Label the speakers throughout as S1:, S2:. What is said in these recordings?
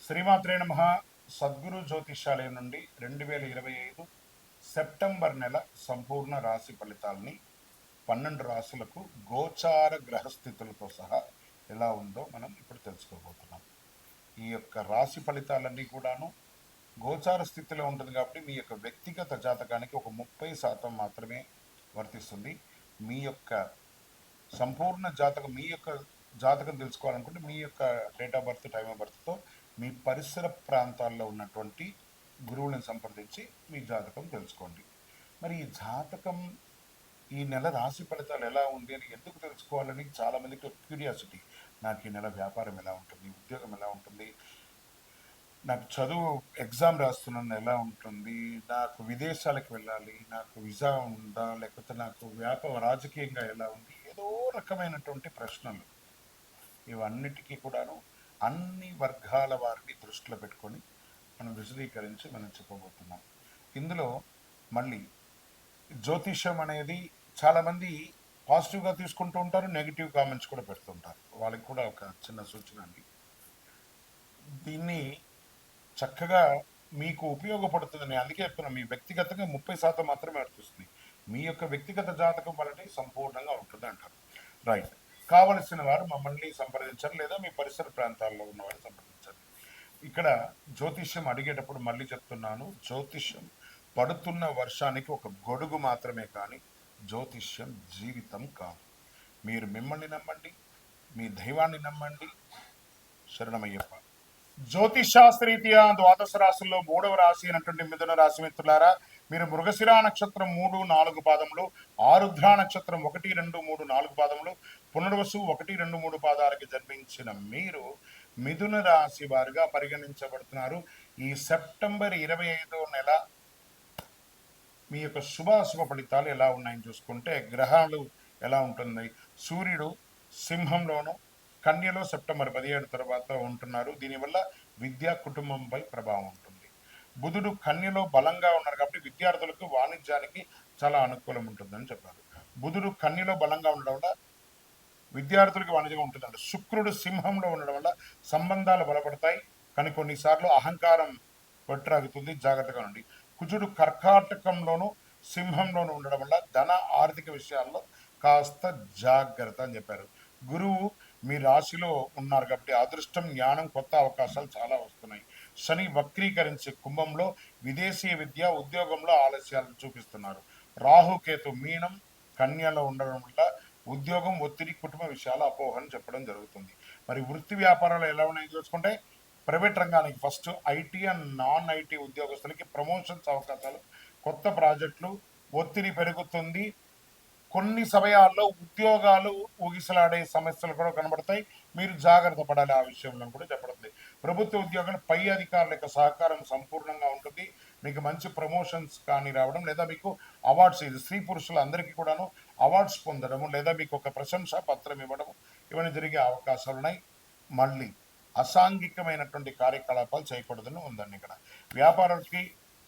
S1: శ్రీమాత్రే నమః. సద్గురు జ్యోతిష్యాలయం నుండి 2025 సెప్టెంబర్ నెల సంపూర్ణ రాశి ఫలితాలని 12 రాశులకు గోచార గ్రహస్థితులతో సహా ఎలా ఉందో మనం ఇప్పుడు తెలుసుకోబోతున్నాం. ఈ యొక్క రాశి ఫలితాలన్నీ కూడాను గోచార స్థితిలో ఉంటుంది కాబట్టి మీ యొక్క వ్యక్తిగత జాతకానికి ఒక 30% మాత్రమే వర్తిస్తుంది. మీ యొక్క సంపూర్ణ జాతకం, మీ యొక్క జాతకం తెలుసుకోవాలనుకుంటే మీ యొక్క date of birth, time of బర్త్తో మీ పరిసర ప్రాంతాల్లో ఉన్నటువంటి గురువులను సంప్రదించి మీ జాతకం తెలుసుకోండి. మరి ఈ జాతకం, ఈ నెల రాశి ఫలితాలు ఎలా ఉంది అని ఎందుకు తెలుసుకోవాలని చాలామందికి క్యూరియాసిటీ. నాకు ఈ నెల వ్యాపారం ఎలా ఉంటుంది, ఉద్యోగం ఎలా ఉంటుంది, నాకు చదువు ఎగ్జామ్ రాస్తున్నాను ఎలా ఉంటుంది, నాకు విదేశాలకు వెళ్ళాలి, నాకు వీసా ఉందా, లేకపోతే నాకు రాజకీయంగా ఎలా ఉంది, ఏదో రకమైనటువంటి ప్రశ్నలు. ఇవన్నిటికీ కూడాను అన్ని వర్గాల వారిని దృష్టిలో పెట్టుకొని మనం విశదీకరించి మనం చెప్పబోతున్నాం. ఇందులో మళ్ళీ జ్యోతిష్యం అనేది చాలామంది పాజిటివ్గా తీసుకుంటూ ఉంటారు, నెగిటివ్ కామెంట్స్ కూడా పెడుతుంటారు. వాళ్ళకి కూడా ఒక చిన్న సూచన అండి. దీన్ని చక్కగా మీకు ఉపయోగపడుతుందని అందుకే చెప్తున్నాను. మీ వ్యక్తిగతంగా 30% మాత్రమే వర్తిస్తుంది. మీ యొక్క వ్యక్తిగత జాతకం వల్లనే సంపూర్ణంగా ఉంటుంది అంటారు. రైట్. కావలసిన వారు మమ్మల్ని సంప్రదించండి, లేదా మీ పరిసర ప్రాంతాల్లో ఉన్నవారు సంప్రదించండి. ఇక్కడ జ్యోతిష్యం అడిగేటప్పుడు మళ్ళీ చెప్తున్నాను, జ్యోతిష్యం పడుతున్న వర్షానికి ఒక గొడుగు మాత్రమే, కానీ జ్యోతిష్యం జీవితం కాదు. మీరు మిమ్మల్ని నమ్మండి, మీ దైవాన్ని నమ్మండి. శరణమయ్యప్ప. జ్యోతిషాస్త్రరీత్యా ద్వాదశ రాశుల్లో 3వ రాశి అయినటువంటి మిథున రాశి మిత్రులారా, మీరు మృగశిర నక్షత్రం 3, 4 పాదములు, ఆరుద్ర నక్షత్రం 1, 2, 3, 4 పాదములు, పునర్వసు 1, 2, 3 పాదాలకి జన్మించిన మీరు మిథున రాశి వారిగా పరిగణించబడుతున్నారు. ఈ సెప్టెంబర్ 25వ నెల మీ యొక్క శుభాశుభ ఫలితాలు ఎలా ఉన్నాయని చూసుకుంటే, గ్రహాలు ఎలా ఉంటుంది. సూర్యుడు సింహంలోను, కన్యలో సెప్టెంబర్ 17 తర్వాత ఉంటున్నారు. దీనివల్ల విద్యా కుటుంబంపై ప్రభావం ఉంటుంది. బుధుడు కన్యలో బలంగా ఉన్నారు కాబట్టి విద్యార్థులకు వాణిజ్యానికి చాలా అనుకూలం ఉంటుందని చెప్పారు. బుధుడు కన్యలో బలంగా ఉండడం వల్ల విద్యార్థులకు వాణిజ్యం ఉంటుందండి. శుక్రుడు సింహంలో ఉండడం వల్ల సంబంధాలు బలపడతాయి, కానీ కొన్నిసార్లు అహంకారం కొట్టరాగుతుంది, జాగ్రత్తగా ఉండి. కుజుడు కర్కాటకంలోను సింహంలోను ఉండడం వల్ల ధన ఆర్థిక విషయాల్లో కాస్త జాగ్రత్త అని చెప్పారు. గురువు మీ రాశిలో ఉన్నారు కాబట్టి అదృష్టం, జ్ఞానం, కొత్త అవకాశాలు చాలా వస్తున్నాయి. శని వక్రీకరించే కుంభంలో విదేశీ విద్య, ఉద్యోగంలో ఆలస్యాలు చూపిస్తున్నారు. రాహుకేతు మీనం, కన్యలో ఉండడం వల్ల ఉద్యోగం, ఒత్తిడి, కుటుంబ విషయాలు అపోహని చెప్పడం జరుగుతుంది. మరి వృత్తి వ్యాపారాలు ఎలా ఉన్నాయో చూసుకుంటే, ప్రైవేట్ రంగానికి first IT and non IT ఉద్యోగస్తులకి ప్రమోషన్స్ అవకాశాలు, కొత్త ప్రాజెక్టులు, ఒత్తిడి పెరుగుతుంది. కొన్ని సమయాల్లో ఉద్యోగాలు ఊగిసలాడే సమస్యలు కూడా కనబడతాయి. మీరు జాగ్రత్త పడాలి ఆ విషయంలో కూడా చెప్పబడుతుంది. ప్రభుత్వ ఉద్యోగాలు పై అధికారుల యొక్క సహకారం సంపూర్ణంగా ఉంటుంది. మీకు మంచి ప్రమోషన్స్ కానీ రావడం, లేదా మీకు అవార్డ్స్, ఇది స్త్రీ పురుషులు అందరికీ కూడాను అవార్డ్స్ పొందడము, లేదా మీకు ఒక ప్రశంసా పత్రం ఇవ్వడం, ఇవన్నీ జరిగే అవకాశాలు ఉన్నాయి. మళ్ళీ అసాంఘికమైనటువంటి కార్యకలాపాలు చేయకూడదని ఉందండి ఇక్కడ. వ్యాపారాలకి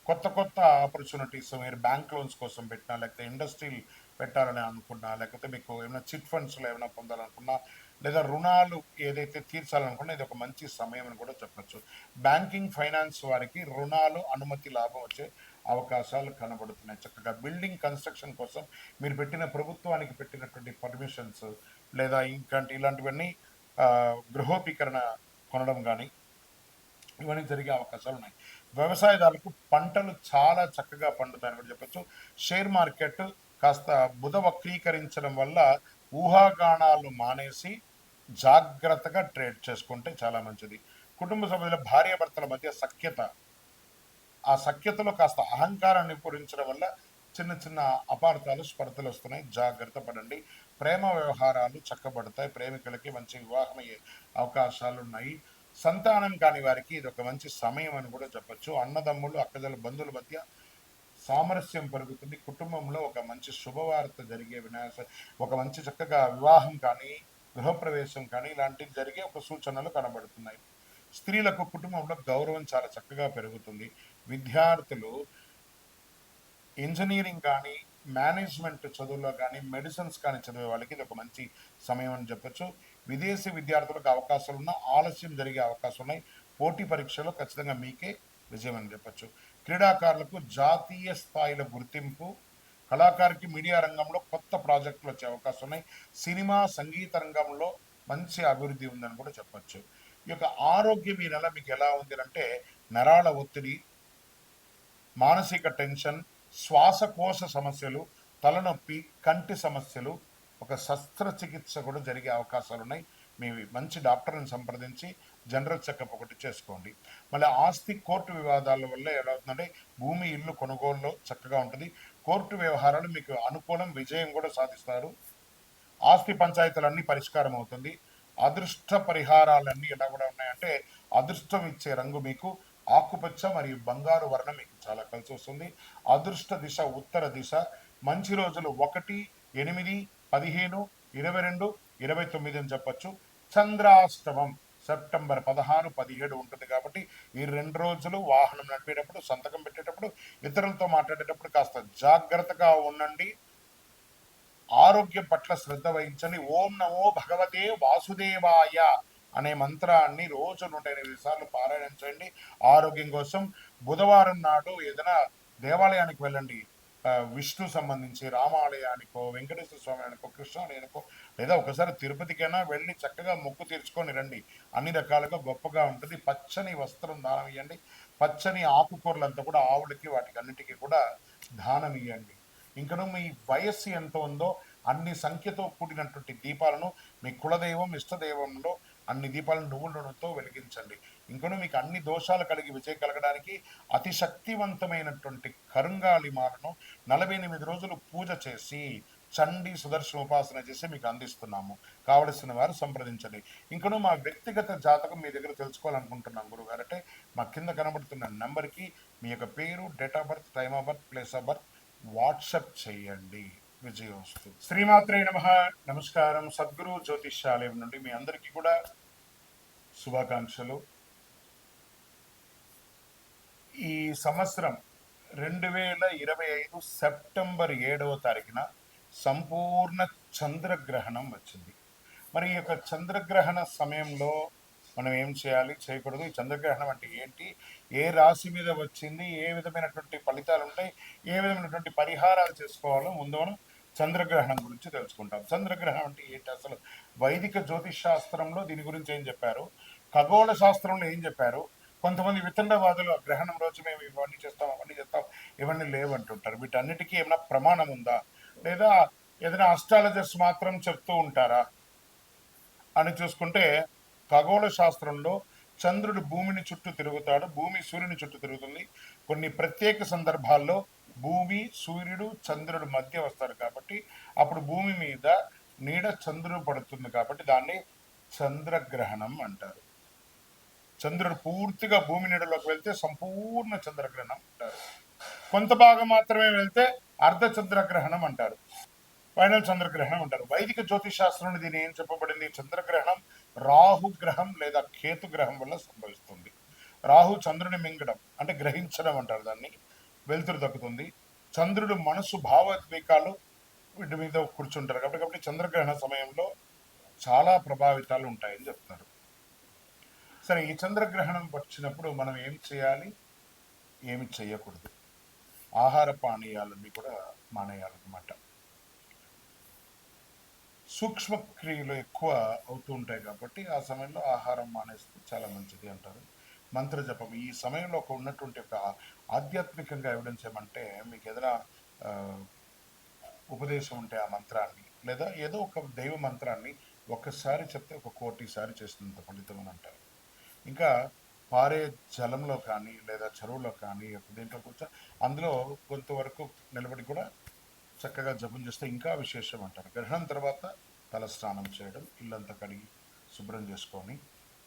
S1: కొత్త కొత్త ఆపర్చునిటీస్, మీరు బ్యాంక్ లోన్స్ కోసం పెట్టినా, లేకపోతే ఇండస్ట్రీలు పెట్టాలని అనుకున్నా, లేకపోతే మీకు ఏమైనా చిట్ ఫండ్స్లో ఏమైనా పొందాలనుకున్నా, లేదా రుణాలు ఏదైతే తీర్చాలనుకున్నా, ఇది ఒక మంచి సమయం అని కూడా చెప్పచ్చు. బ్యాంకింగ్, ఫైనాన్స్ వారికి రుణాలు, అనుమతి, లాభం వచ్చే అవకాశాలు కనబడుతున్నాయి. చక్కగా బిల్డింగ్ కన్స్ట్రక్షన్ కోసం మీరు పెట్టిన ప్రభుత్వానికి పెట్టినటువంటి పర్మిషన్స్, లేదా ఇలాంటివన్నీ గృహోపీకరణ కొనడం కానీ, ఇవన్నీ జరిగే అవకాశాలు ఉన్నాయి. వ్యవసాయదారులకు పంటలు చాలా చక్కగా పండుతాయని కూడా చెప్పచ్చు. షేర్ మార్కెట్ కాస్త బుధ వక్రీకరించడం వల్ల ఊహాగానాలు మానేసి జాగ్రత్తగా ట్రేడ్ చేసుకుంటే చాలా మంచిది. కుటుంబ సభ్యుల భార్యాభర్తల మధ్య సఖ్యత, ఆ సఖ్యతలో కాస్త అహంకారాన్ని పూరించడం వల్ల చిన్న చిన్న అపార్థాలు, స్పర్ధలు వస్తున్నాయి, జాగ్రత్త పడండి. ప్రేమ వ్యవహారాలు చక్కబడతాయి, ప్రేమికులకి మంచి వివాహం అయ్యే అవకాశాలు ఉన్నాయి. సంతానం కాని వారికి ఇది ఒక మంచి సమయం అని కూడా చెప్పచ్చు. అన్నదమ్ములు, అక్కజల బంధువుల మధ్య సామరస్యం పెరుగుతుంది. కుటుంబంలో ఒక మంచి శుభవార్త జరిగే ఒక మంచి చక్కగా వివాహం కానీ, గృహప్రవేశం కానీ ఇలాంటివి జరిగే ఒక సూచనలు కనబడుతున్నాయి. స్త్రీలకు కుటుంబంలో గౌరవం చాలా చక్కగా పెరుగుతుంది. విద్యార్థులు ఇంజనీరింగ్ కానీ, మేనేజ్మెంట్ చదువుల్లో కానీ, మెడిసిన్స్ కానీ చదివే వాళ్ళకి ఇది ఒక మంచి సమయం అని చెప్పచ్చు. విదేశీ విద్యార్థులకు అవకాశాలు ఉన్న ఆలస్యం జరిగే అవకాశం ఉన్నాయి. పోటీ పరీక్షలో ఖచ్చితంగా మీకే విజయం అని చెప్పచ్చు. క్రీడాకారులకు జాతీయ స్థాయిలో గుర్తింపు, కళాకారుకి మీడియా రంగంలో కొత్త ప్రాజెక్టులు వచ్చే అవకాశం ఉన్నాయి. సినిమా సంగీత రంగంలో మంచి అభివృద్ధి ఉందని కూడా చెప్పచ్చు. ఈ యొక్క ఆరోగ్యం ఈ నెల మీకు ఎలా ఉంది అంటే నరాల ఒత్తిడి, మానసిక టెన్షన్, శ్వాసకోశ సమస్యలు, తలనొప్పి, కంటి సమస్యలు, ఒక శస్త్రచికిత్స కూడా జరిగే అవకాశాలు ఉన్నాయి. మీ మంచి డాక్టర్ని సంప్రదించి జనరల్ చెకప్ ఒకటి చేసుకోండి. మళ్ళీ ఆస్తి కోర్టు వివాదాల వల్ల ఎలా అవుతుందంటే భూమి ఇల్లు కొనుగోలులో చక్కగా ఉంటుంది. కోర్టు వ్యవహారాలు మీకు అనుకూలం, విజయం కూడా సాధిస్తారు. ఆస్తి పంచాయతీలన్నీ పరిష్కారం అవుతుంది. అదృష్ట పరిహారాలన్నీ ఎలా కూడా ఉన్నాయంటే అదృష్టం ఇచ్చే రంగు మీకు ఆకుపచ్చ మరియు బంగారు వర్ణం మీకు చాలా కలిసి వస్తుంది. అదృష్ట దిశ ఉత్తర దిశ. మంచి రోజులు 1, 8, 15, 22, 29 అని చెప్పచ్చు. చంద్రాష్టమం సెప్టెంబర్ 16, 17 ఉంటుంది కాబట్టి ఈ 2 రోజులు వాహనం నడిపేటప్పుడు, సంతకం పెట్టేటప్పుడు, ఇతరులతో మాట్లాడేటప్పుడు కాస్త జాగ్రత్తగా ఉండండి. ఆరోగ్యం పట్ల శ్రద్ధ వహించండి. ఓం నమో భగవతే వాసుదేవాయ అనే మంత్రాన్ని రోజు 108 సార్లు పారాయణం చేయండి ఆరోగ్యం కోసం. బుధవారం నాడు ఏదైనా దేవాలయానికి వెళ్ళండి. విష్ణు సంబంధించి రామాలయానికో, వెంకటేశ్వర స్వామి అనుకో, కృష్ణాలయానికో, లేదా ఒకసారి తిరుపతికైనా వెళ్ళి చక్కగా మొక్కు తీర్చుకొని రండి. అన్ని రకాలుగా గొప్పగా ఉంటుంది. పచ్చని వస్త్రం దానం ఇవ్వండి. పచ్చని ఆకుకూరలంతా కూడా ఆవులకి వాటికి అన్నిటికీ కూడా దానం ఇవ్వండి. ఇంకను మీ వయస్సు ఎంత ఉందో అన్ని సంఖ్యతో కూడినటువంటి దీపాలను మీ కులదైవం ఇష్టదైవంలో అన్ని దీపాలను నువ్వుల నూనెతో వెలిగించండి. ఇంకను మీకు అన్ని దోషాలు కలిగి విజయం కలగడానికి అతి శక్తివంతమైనటువంటి కరుంగాళిమాలను 48 రోజులు పూజ చేసి చండీ సుదర్శన ఉపాసన చేసి మీకు అందిస్తున్నాము. కావలసిన వారు సంప్రదించండి. ఇంకను మా వ్యక్తిగత జాతకం మీ దగ్గర తెలుసుకోవాలనుకుంటున్నాం గురుగారు అంటే మా కింద కనబడుతున్న నెంబర్కి మీ యొక్క పేరు, date of birth, time of birth, place of birth WhatsApp చేయండి. విజయోస్తు. శ్రీమాత్రే నమః. నమస్కారం. సద్గురు జ్యోతిష్యాలయం నుండి మీ అందరికీ కూడా శుభాకాంక్షలు. ఈ సంవత్సరం 2025 సెప్టెంబర్ 7వ తారీఖున సంపూర్ణ చంద్రగ్రహణం వచ్చింది. మరి ఈ యొక్క చంద్రగ్రహణ సమయంలో మనం ఏం చేయాలి, చేయకూడదు, ఈ చంద్రగ్రహణం అంటే ఏంటి, ఏ రాశి మీద వచ్చింది, ఏ విధమైనటువంటి ఫలితాలు ఉంటాయి, ఏ విధమైనటువంటి పరిహారాలు చేసుకోవాలో ముందు మనం చంద్రగ్రహణం గురించి తెలుసుకుంటాం. చంద్రగ్రహణం అంటే ఏంటి, అసలు వైదిక జ్యోతిష్ శాస్త్రంలో దీని గురించి ఏం చెప్పారు, ఖగోళ శాస్త్రంలో ఏం చెప్పారు. కొంతమంది వితండవాదులు గ్రహణం రోజు మేము ఇవన్నీ చేస్తాం, అవన్నీ చేస్తాం, ఇవన్నీ లేవంటుంటారు. వీటన్నిటికీ ఏమైనా ప్రమాణం ఉందా, లేదా ఏదైనా అస్ట్రాలజర్స్ మాత్రం చెప్తూ ఉంటారా అని చూసుకుంటే ఖగోళ శాస్త్రంలో చంద్రుడు భూమిని చుట్టూ తిరుగుతాడు, భూమి సూర్యుని చుట్టూ తిరుగుతుంది. కొన్ని ప్రత్యేక సందర్భాల్లో భూమి, సూర్యుడు, చంద్రుడు మధ్య వస్తారు కాబట్టి అప్పుడు భూమి మీద నీడ చంద్రుడు పడుతుంది కాబట్టి దాన్ని చంద్రగ్రహణం అంటారు. చంద్రుడు పూర్తిగా భూమి నీడలోకి వెళ్తే సంపూర్ణ చంద్రగ్రహణం అంటారు. కొంత భాగం మాత్రమే వెళ్తే అర్ధ చంద్రగ్రహణం అంటారు, ఫైనల్ చంద్రగ్రహణం అంటారు. వైదిక జ్యోతిష్ శాస్త్రంలో దీని ఏం చెప్పబడింది, చంద్రగ్రహణం రాహుగ్రహం లేదా కేతుగ్రహం వల్ల సంభవిస్తుంది. రాహు చంద్రుని మింగడం అంటే గ్రహించడం అంటారు దాన్ని, వెలుతురు దక్కుతుంది. చంద్రుడు మనసు భావోద్వేగాలు వీటి మీద కూర్చుంటారు కాబట్టి చంద్రగ్రహణ సమయంలో చాలా ప్రభావితాలు ఉంటాయని చెప్తారు. సరే, ఈ చంద్రగ్రహణం వచ్చినప్పుడు మనం ఏం చేయాలి, ఏమి చేయకూడదు, ఆహార పానీయాలన్నీ కూడా మానేయాలన్నమాట. సూక్ష్మ క్రియలు ఎక్కువ అవుతూ ఉంటాయి కాబట్టి ఆ సమయంలో ఆహారం మానేస్తే చాలా మంచిది అంటారు. మంత్ర జపం ఈ సమయంలో ఒక ఉన్నటువంటి ఒక ఆధ్యాత్మికంగా ఎవిడెన్స్ ఏమంటే మీకు ఏదైనా ఉపదేశం ఉంటే ఆ మంత్రాన్ని లేదా ఏదో ఒక దైవ మంత్రాన్ని ఒక్కసారి చెప్తే 1,000,000 సారి చేసినంత ఫలితం అని అంటారు. ఇంకా పారే జలంలో కానీ లేదా చెరువులో కానీ దీంట్లో కూర్చో అందులో కొంతవరకు నిలబడి కూడా చక్కగా జపం చేస్తే ఇంకా విశేషం అంటారు. గ్రహణం తర్వాత తల స్నానం చేయడం, ఇల్లంతా కడిగి శుభ్రం చేసుకొని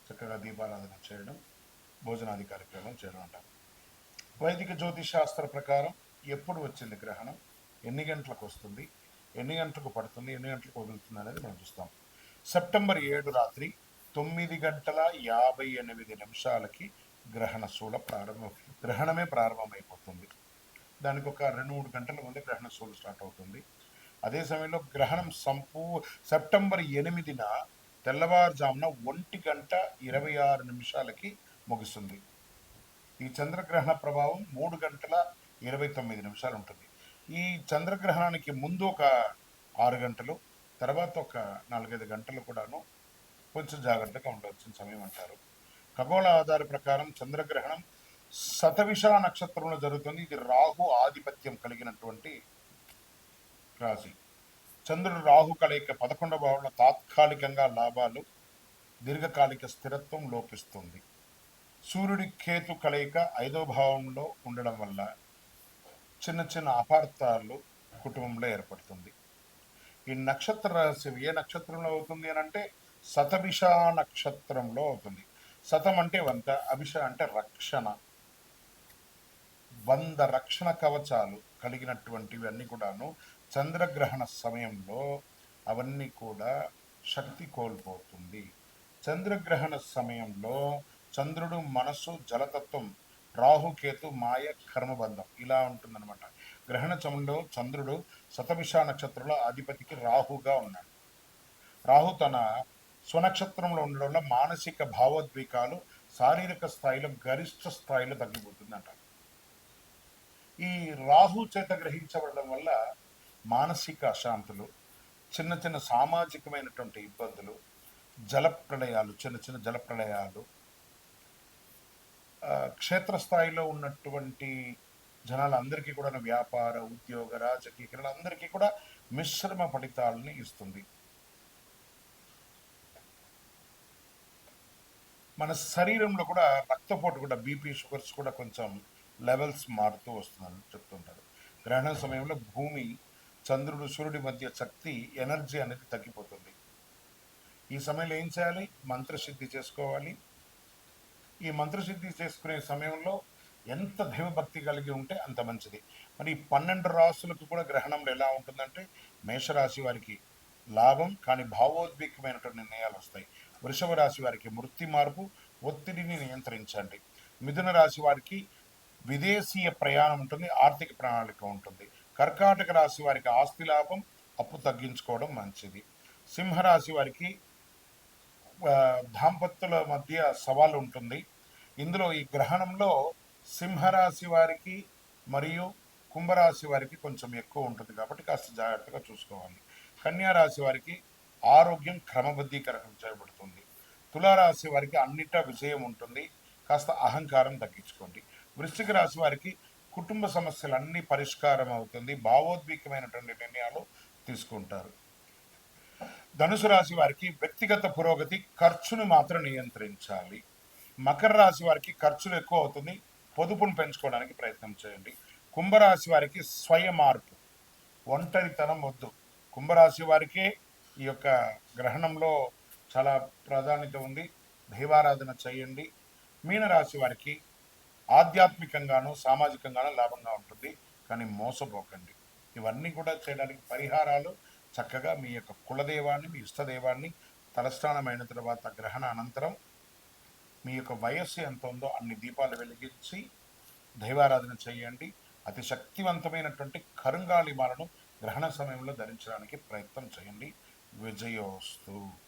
S1: చక్కగా దీపారాధన చేయడం, భోజనాది కార్యక్రమం చేయడం అంటారు. వైదిక జ్యోతిష్ శాస్త్ర ప్రకారం ఎప్పుడు వచ్చింది గ్రహణం, ఎన్ని గంటలకు వస్తుంది, ఎన్ని గంటలకు పడుతుంది, ఎన్ని గంటలకు వదులుతుంది అనేది మనం చూస్తాం. సెప్టెంబర్ 7 రాత్రి 9:58 గ్రహణమే ప్రారంభమైపోతుంది. దానికి ఒక 2-3 గంటల ముందే గ్రహణ శూల స్టార్ట్ అవుతుంది. అదే సమయంలో గ్రహణం సెప్టెంబర్ 8న తెల్లవారుజామున 1:26 ముగుస్తుంది. ఈ చంద్రగ్రహణ ప్రభావం 3 గంటల 29 నిమిషాలు ఉంటుంది. ఈ చంద్రగ్రహణానికి ముందు ఒక 6 గంటలు, తర్వాత ఒక 4-5 గంటలు కూడాను కొంచెం జాగ్రత్తగా ఉండవలసిన సమయం అంటారు. ఖగోళ ఆధార ప్రకారం చంద్రగ్రహణం శతవిష నక్షత్రంలో జరుగుతుంది. ఇది రాహు ఆధిపత్యం కలిగినటువంటి రాశి. చంద్రుడు రాహు కలయిక 11వ భావంలో తాత్కాలికంగా లాభాలు, దీర్ఘకాలిక స్థిరత్వం లోపిస్తుంది. సూర్యుడి కేతు కలయిక 5వ భావంలో ఉండడం వల్ల చిన్న చిన్న అపార్థాలు కుటుంబంలో ఏర్పడుతుంది. ఈ నక్షత్ర రాశి ఏ నక్షత్రంలో అవుతుంది అని అంటే శతభిష నక్షత్రంలో అవుతుంది. శతం అంటే 100, అభిష అంటే రక్షణ. 100 రక్షణ కవచాలు కలిగినటువంటివి అన్ని కూడాను చంద్రగ్రహణ సమయంలో అవన్నీ కూడా శక్తి కోల్పోతుంది. చంద్రగ్రహణ సమయంలో చంద్రుడు మనసు జలతత్వం, రాహుకేతు మాయ కర్మబంధం ఇలా ఉంటుందన్నమాట. గ్రహణ సమయంలో చంద్రుడు శతభిష నక్షత్రంలో అధిపతికి రాహుగా ఉన్నాడు. రాహు తన స్వనక్షత్రంలో ఉండడం వల్ల మానసిక భావోద్వేగాలు శారీరక స్థాయిలో గరిష్ట స్థాయిలో తగ్గిపోతుందంట. ఈ రాహు చేత గ్రహించబడడం వల్ల మానసిక అశాంతులు, చిన్న చిన్న సామాజికమైనటువంటి ఇబ్బందులు, జలప్రళయాలు, చిన్న చిన్న జలప్రళయాలు, క్షేత్రస్థాయిలో ఉన్నటువంటి జనాలందరికీ కూడా వ్యాపార, ఉద్యోగ, రాజకీయ క్రీడలందరికీ కూడా మిశ్రమ ఫలితాలని ఇస్తుంది. మన శరీరంలో కూడా రక్తపోటు కూడా బీపీ, షుగర్స్ కూడా కొంచెం లెవెల్స్ మారుతూ వస్తుందని చెప్తుంటారు. గ్రహణ సమయంలో భూమి, చంద్రుడు, సూర్యుడి మధ్య శక్తి, ఎనర్జీ అనేది తగ్గిపోతుంది. ఈ సమయంలో ఏం చేయాలి? మంత్రసిద్ధి చేసుకోవాలి. ఈ మంత్రసిద్ధి చేసుకునే సమయంలో ఎంత దైవభక్తి కలిగి ఉంటే అంత మంచిది. మరి 12 రాశులకు కూడా గ్రహణంలో ఎలా ఉంటుందంటే మేషరాశి వారికి లాభం కానీ భావోద్వేగమైనటువంటి నిర్ణయాలు వస్తాయి. వృషభ రాశి వారికి వృత్తి మార్పు, ఒత్తిడిని నియంత్రించండి. మిథున రాశి వారికి విదేశీయ ప్రయాణం ఉంటుంది, ఆర్థిక ప్రణాళిక ఉంటుంది. కర్కాటక రాశి వారికి ఆస్తి లాభం, అప్పు తగ్గించుకోవడం మంచిది. సింహరాశి వారికి దాంపత్యుల మధ్య సవాలు ఉంటుంది. ఇందులో ఈ గ్రహణంలో సింహరాశి వారికి మరియు కుంభరాశి వారికి కొంచెం ఎక్కువ ఉంటుంది కాబట్టి కాస్త జాగ్రత్తగా చూసుకోవాలి. కన్యా రాశి వారికి ఆరోగ్యం క్రమబద్ధీకరణ చేయబడుతుంది. తులారాశి వారికి అన్నిటా విజయం ఉంటుంది, కాస్త అహంకారం తగ్గించుకోండి. వృశ్చిక రాశి వారికి కుటుంబ సమస్యలన్నీ పరిష్కారం అవుతుంది, భావోద్వేగమైనటువంటి నిర్ణయాలు తీసుకుంటారు. ధనుసు రాశి వారికి వ్యక్తిగత పురోగతి, ఖర్చును మాత్రం నియంత్రించాలి. మకర రాశి వారికి ఖర్చులు ఎక్కువ అవుతుంది, పొదుపును పెంచుకోవడానికి ప్రయత్నం చేయండి. కుంభరాశి వారికి స్వయ మార్పు, ఒంటరితనం వద్దు. కుంభరాశి వారికే ఈ యొక్క గ్రహణంలో చాలా ప్రాధాన్యత ఉంది, దైవారాధన చేయండి. మీనరాశి వారికి ఆధ్యాత్మికంగాను సామాజికంగాను లాభంగా ఉంటుంది, కానీ మోసపోకండి. ఇవన్నీ కూడా చేయడానికి పరిహారాలు చక్కగా మీ యొక్క కులదేవాన్ని, మీ ఇష్టదేవాన్ని తలస్నానమైన తర్వాత గ్రహణ అనంతరం మీ యొక్క వయస్సు ఎంత ఉందో అన్ని దీపాలు వెలిగించి దైవారాధన చేయండి. అతి శక్తివంతమైనటువంటి కరుంగాలి మాలను గ్రహణ సమయంలో ధరించడానికి ప్రయత్నం చేయండి. విజయోస్తు.